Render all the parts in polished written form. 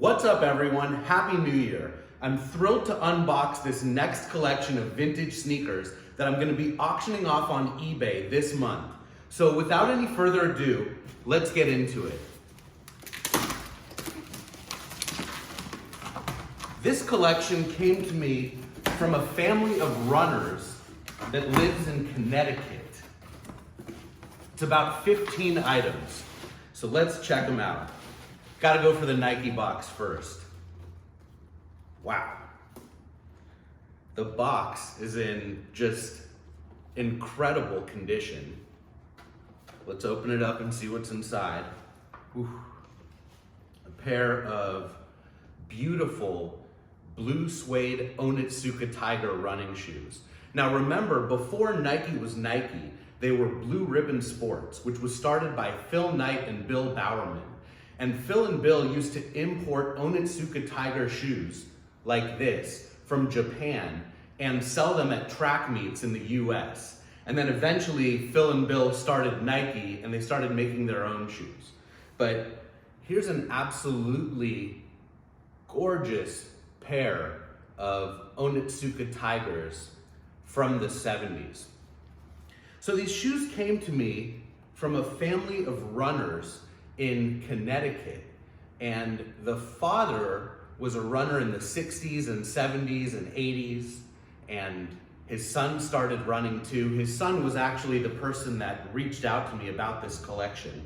What's up everyone? Happy New Year. I'm thrilled to unbox this next collection of vintage sneakers that I'm going to be auctioning off on eBay this month. So without any further ado, let's get into it. This collection came to me from a family of runners that lives in Connecticut. It's about 15 items. So let's check them out. Gotta go for the Nike box first. Wow. The box is in just incredible condition. Let's open it up and see what's inside. Whew. A pair of beautiful blue suede Onitsuka Tiger running shoes. Now remember, before Nike was Nike, they were Blue Ribbon Sports, which was started by Phil Knight and Bill Bowerman. And Phil and Bill used to import Onitsuka Tiger shoes like this from Japan and sell them at track meets in the US. And then eventually Phil and Bill started Nike and they started making their own shoes. But here's an absolutely gorgeous pair of Onitsuka Tigers from the 70s. So these shoes came to me from a family of runners in Connecticut, and the father was a runner in the 60s and 70s and 80s, and his son started running too. His son was actually the person that reached out to me about this collection.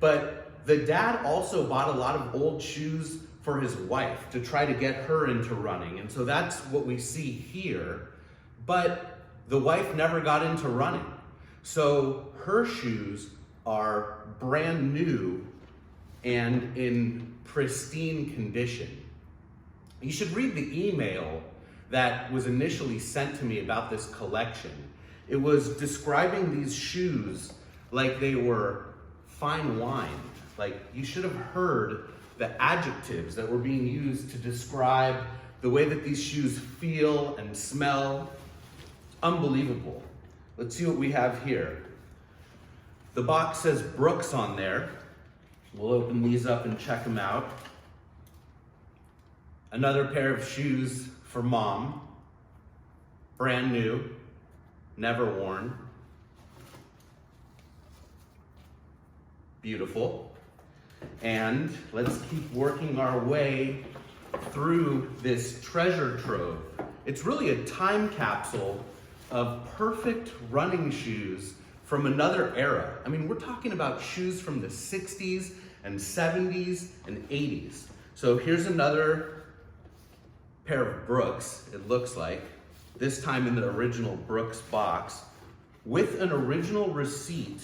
But the dad also bought a lot of old shoes for his wife to try to get her into running, and so that's what we see here. But the wife never got into running, so her shoes are brand new and in pristine condition. You should read the email that was initially sent to me about this collection. It was describing these shoes like they were fine wine. Like, you should have heard the adjectives that were being used to describe the way that these shoes feel and smell. It's unbelievable. Let's see what we have here. The box says Brooks on there. We'll open these up and check them out. Another pair of shoes for mom. Brand new, never worn. Beautiful. And let's keep working our way through this treasure trove. It's really a time capsule of perfect running shoes from another era. I mean, we're talking about shoes from the 60s and 70s and 80s. So here's another pair of Brooks, it looks like, this time in the original Brooks box, with an original receipt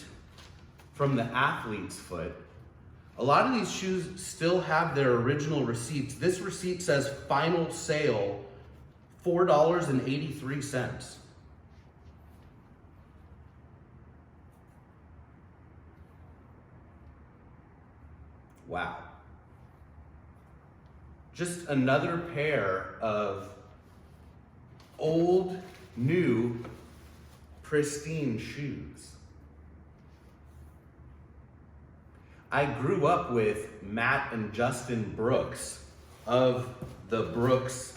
from the athlete's foot. A lot of these shoes still have their original receipts. This receipt says final sale, $4.83. Wow. Just another pair of old, new, pristine shoes. I grew up with Matt and Justin Brooks of the Brooks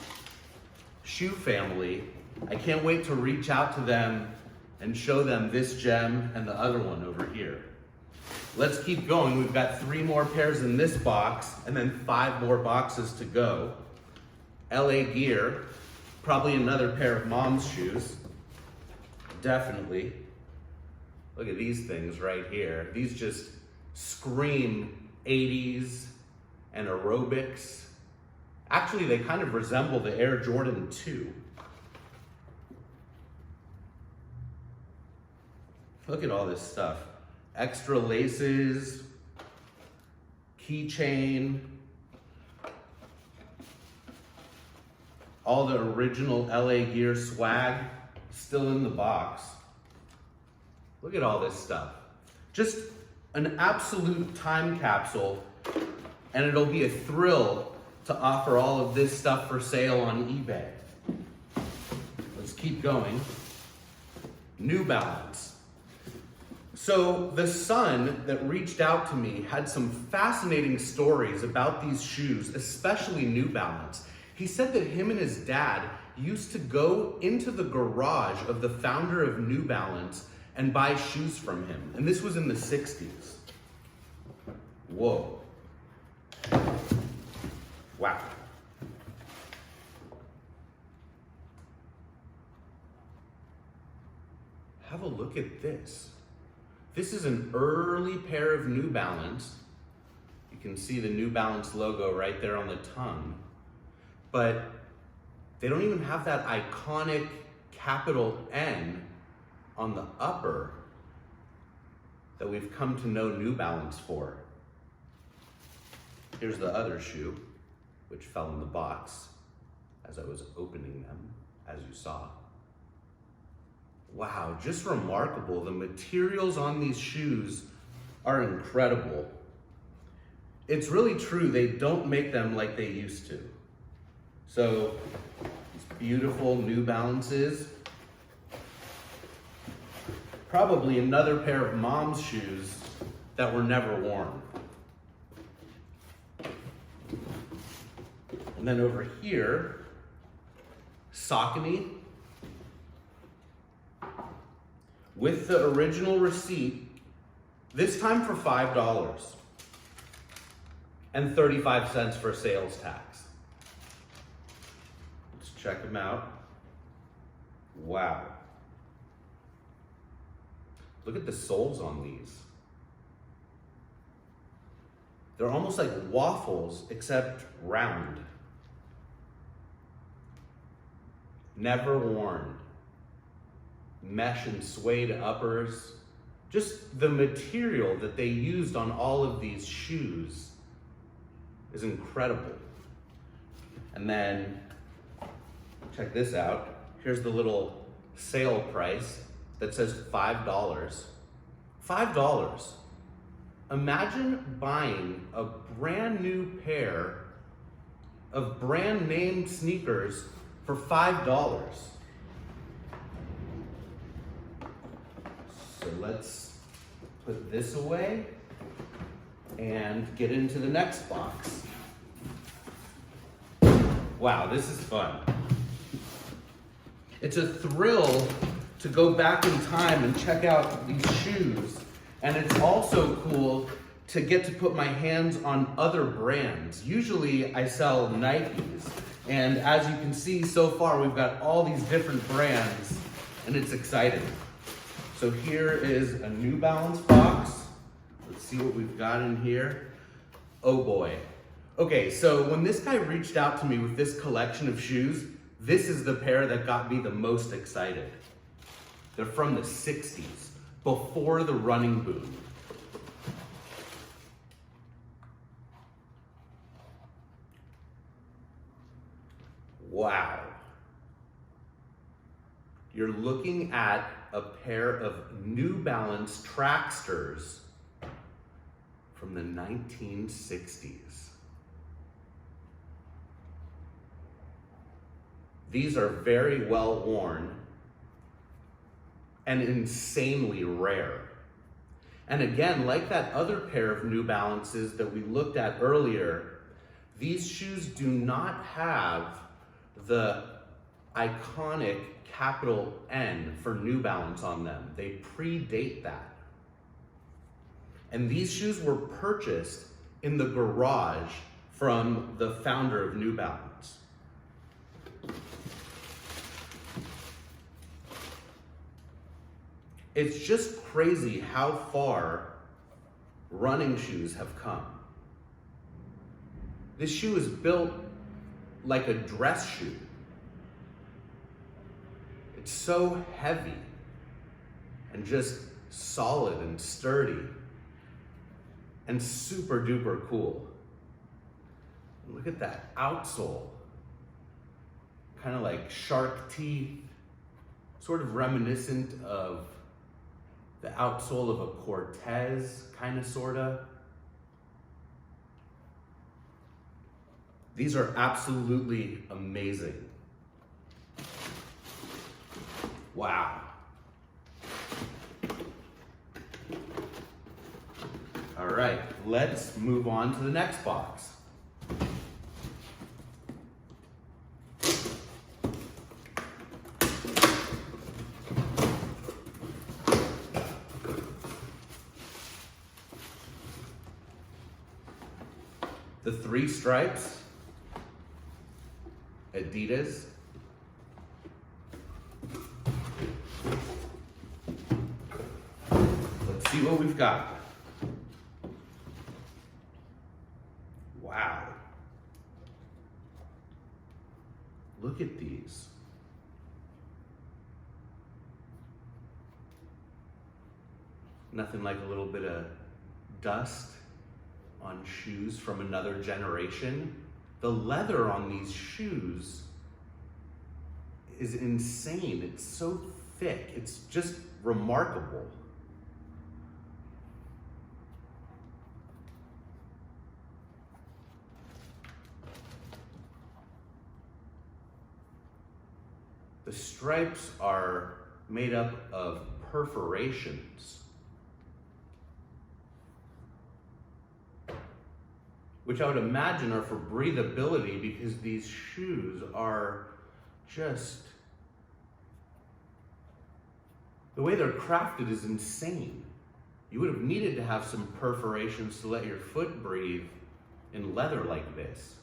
shoe family. I can't wait to reach out to them and show them this gem and the other one over here. Let's keep going. We've got 3 more pairs in this box and then 5 more boxes to go. LA Gear, probably another pair of mom's shoes. Definitely. Look at these things right here. These just scream 80s and aerobics. Actually, they kind of resemble the Air Jordan 2. Look at all this stuff. Extra laces, keychain, all the original LA Gear swag still in the box. Look at all this stuff. Just an absolute time capsule, and it'll be a thrill to offer all of this stuff for sale on eBay. Let's keep going. New Balance. So the son that reached out to me had some fascinating stories about these shoes, especially New Balance. He said that him and his dad used to go into the garage of the founder of New Balance and buy shoes from him. And this was in the 60s. Whoa. Wow. Have a look at this. This is an early pair of New Balance. You can see the New Balance logo right there on the tongue. But they don't even have that iconic capital N on the upper that we've come to know New Balance for. Here's the other shoe, which fell in the box as I was opening them, as you saw. Wow, just remarkable. The materials on these shoes are incredible. It's really true, they don't make them like they used to. So, these beautiful New Balances. Probably another pair of mom's shoes that were never worn. And then over here, Saucony, with the original receipt, this time for $5 and 35 cents for sales tax. Let's check them out. Wow. Look at the soles on these. They're almost like waffles, except round. Never worn. Mesh and suede uppers. Just the material that they used on all of these shoes is incredible. And then, check this out. Here's the little sale price that says $5. $5. Imagine buying a brand new pair of brand name sneakers for $5. So let's put this away and get into the next box. Wow, this is fun. It's a thrill to go back in time and check out these shoes. And it's also cool to get to put my hands on other brands. Usually I sell Nikes. And as you can see so far, we've got all these different brands and it's exciting. So here is a New Balance box. Let's see what we've got in here. Oh boy. Okay, so when this guy reached out to me with this collection of shoes, this is the pair that got me the most excited. They're from the 60s, before the running boom. Wow. You're looking at a pair of New Balance Tracksters from the 1960s. These are very well worn and insanely rare. And again, like that other pair of New Balances that we looked at earlier, these shoes do not have the iconic capital N for New Balance on them. They predate that. And these shoes were purchased in the garage from the founder of New Balance. It's just crazy how far running shoes have come. This shoe is built like a dress shoe. It's so heavy and just solid and sturdy and super duper cool. And look at that outsole. Kind of like shark teeth, sort of reminiscent of the outsole of a Cortez, kind of, sorta. These are absolutely amazing. Wow. All right, let's move on to the next box. The 3 stripes, Adidas. Let's see what we've got. Wow. Look at these. Nothing like a little bit of dust on shoes from another generation. The leather on these shoes is insane. It's so thick. It's just remarkable. The stripes are made up of perforations, which I would imagine are for breathability, because these shoes are just, the way they're crafted is insane. You would have needed to have some perforations to let your foot breathe in leather like this.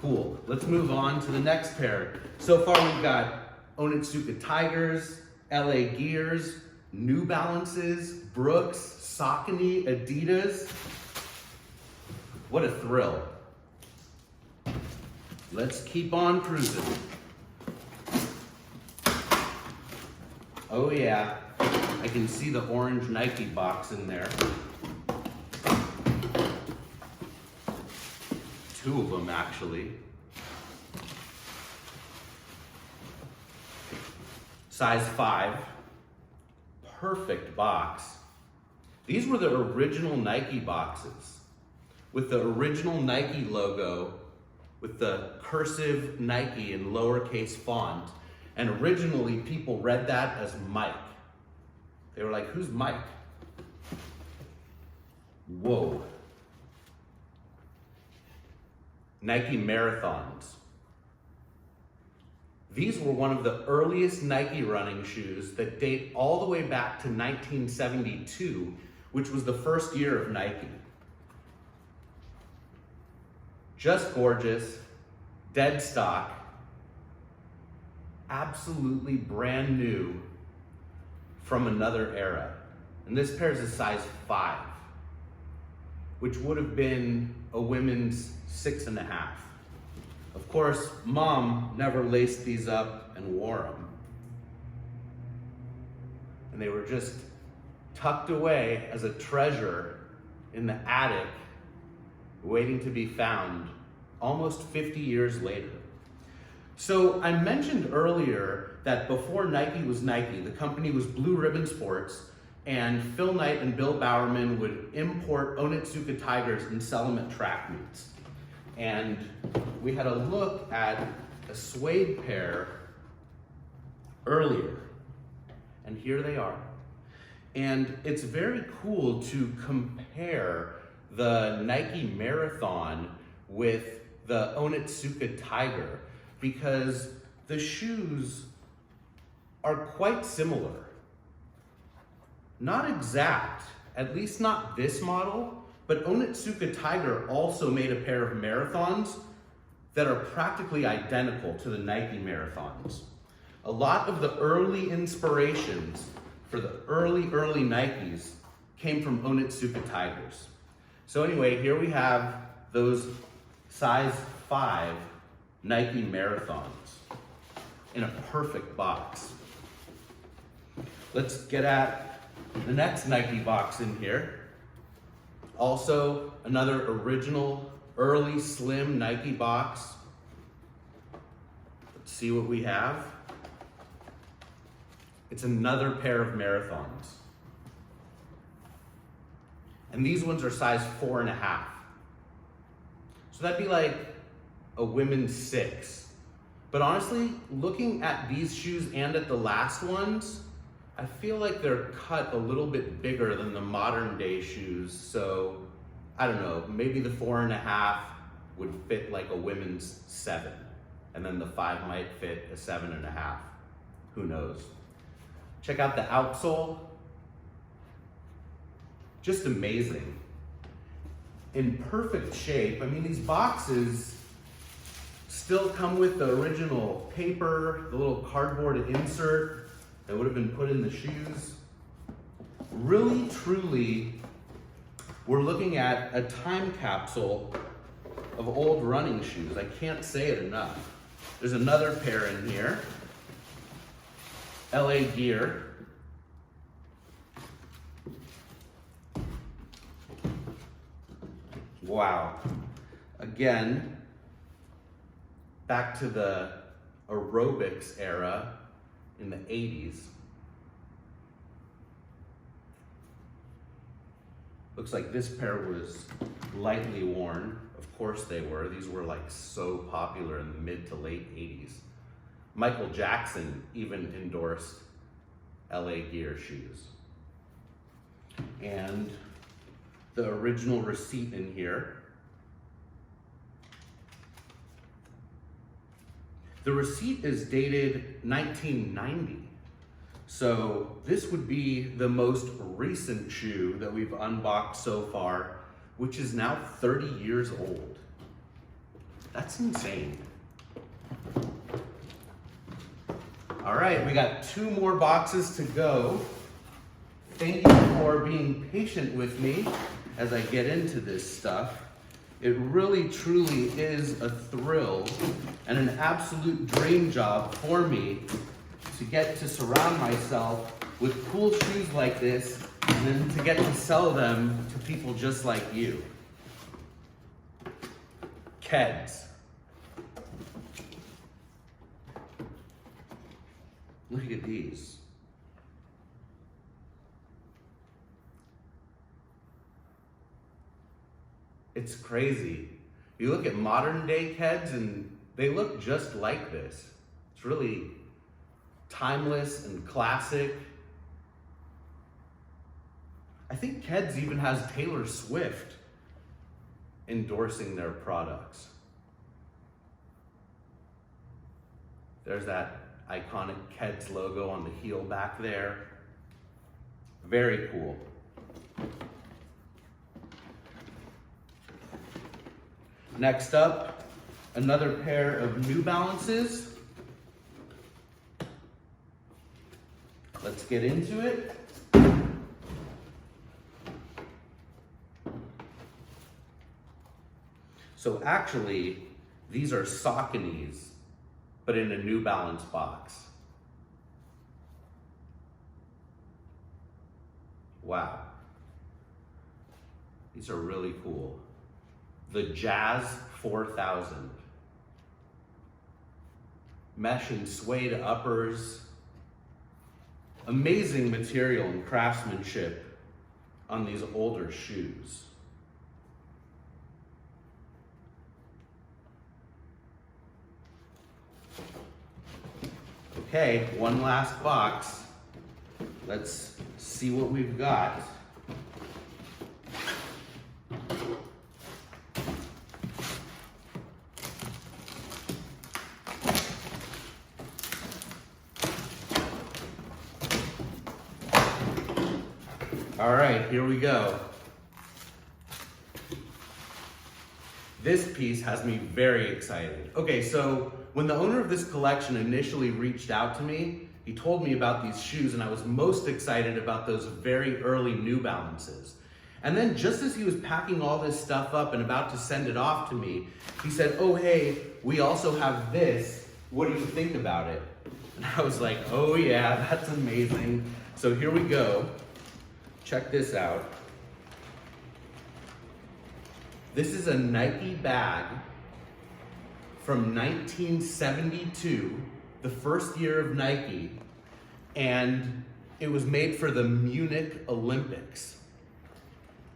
Cool, let's move on to the next pair. So far we've got Onitsuka Tigers, LA Gears, New Balances, Brooks, Saucony, Adidas. What a thrill. Let's keep on cruising. Oh yeah, I can see the orange Nike box in there. 2 of them actually. Size 5, perfect box. These were the original Nike boxes with the original Nike logo with the cursive Nike in lowercase font. And originally people read that as Mike. They were like, who's Mike? Whoa. Nike Marathons. These were one of the earliest Nike running shoes that date all the way back to 1972, which was the first year of Nike. Just gorgeous, dead stock, absolutely brand new from another era. And this pair is a size 5, which would have been a women's 6.5. Of course, Mom never laced these up and wore them. And they were just tucked away as a treasure in the attic, waiting to be found almost 50 years later. So I mentioned earlier that before Nike was Nike, the company was Blue Ribbon Sports, and Phil Knight and Bill Bowerman would import Onitsuka Tigers and sell them at track meets. And we had a look at a suede pair earlier, and here they are. And it's very cool to compare the Nike Marathon with the Onitsuka Tiger, because the shoes are quite similar. Not exact, at least not this model, but Onitsuka Tiger also made a pair of Marathons that are practically identical to the Nike Marathons. A lot of the early inspirations for the early Nikes came from Onitsuka Tigers. So anyway, here we have those size 5 Nike Marathons in a perfect box. Let's get at the next Nike box in here. Also, another original, early, slim Nike box. Let's see what we have. It's another pair of Marathons. And these ones are size 4.5. So that'd be like a women's 6. But honestly, looking at these shoes and at the last ones, I feel like they're cut a little bit bigger than the modern day shoes. So I don't know, maybe the 4.5 would fit like a women's 7. And then the 5 might fit a 7.5. Who knows? Check out the outsole. Just amazing. In perfect shape. I mean, these boxes still come with the original paper, the little cardboard insert that would have been put in the shoes. Really, truly, we're looking at a time capsule of old running shoes. I can't say it enough. There's another pair in here. LA Gear. Wow. Again, back to the aerobics era in the 80s. Looks like this pair was lightly worn. Of course they were. These were like so popular in the mid to late 80s. Michael Jackson even endorsed LA Gear shoes. And the original receipt in here. The receipt is dated 1990. So this would be the most recent shoe that we've unboxed so far, which is now 30 years old. That's insane. All right, we got 2 more boxes to go. Thank you for being patient with me as I get into this stuff. It really, truly is a thrill and an absolute dream job for me to get to surround myself with cool shoes like this and then to get to sell them to people just like you. Keds. Look at these. It's crazy. You look at modern day Keds and they look just like this. It's really timeless and classic. I think Keds even has Taylor Swift endorsing their products. There's that iconic Keds logo on the heel back there. Very cool. Next up, another pair of New Balances. Let's get into it. So actually, these are Sauconys, but in a New Balance box. Wow. These are really cool. The Jazz 4000. Mesh and suede uppers. Amazing material and craftsmanship on these older shoes. Okay, one last box. Let's see what we've got. All right, here we go. This piece has me very excited. Okay, so when the owner of this collection initially reached out to me, he told me about these shoes and I was most excited about those very early New Balances. And then just as he was packing all this stuff up and about to send it off to me, he said, oh, hey, we also have this. What do you think about it? And I was like, oh yeah, that's amazing. So here we go. Check this out. This is a Nike bag from 1972, the first year of Nike, and it was made for the Munich Olympics,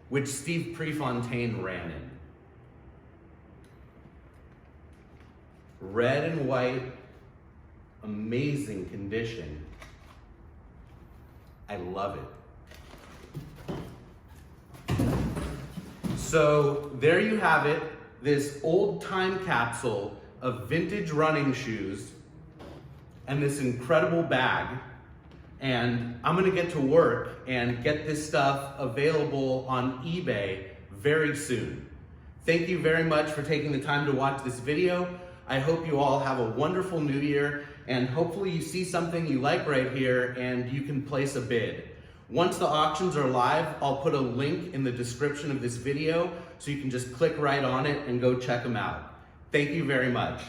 which Steve Prefontaine ran in. Red and white, amazing condition. I love it. So there you have it, this old time capsule of vintage running shoes and this incredible bag. And I'm gonna get to work and get this stuff available on eBay very soon. Thank you very much for taking the time to watch this video. I hope you all have a wonderful new year, and hopefully you see something you like right here and you can place a bid. Once the auctions are live, I'll put a link in the description of this video so you can just click right on it and go check them out. Thank you very much.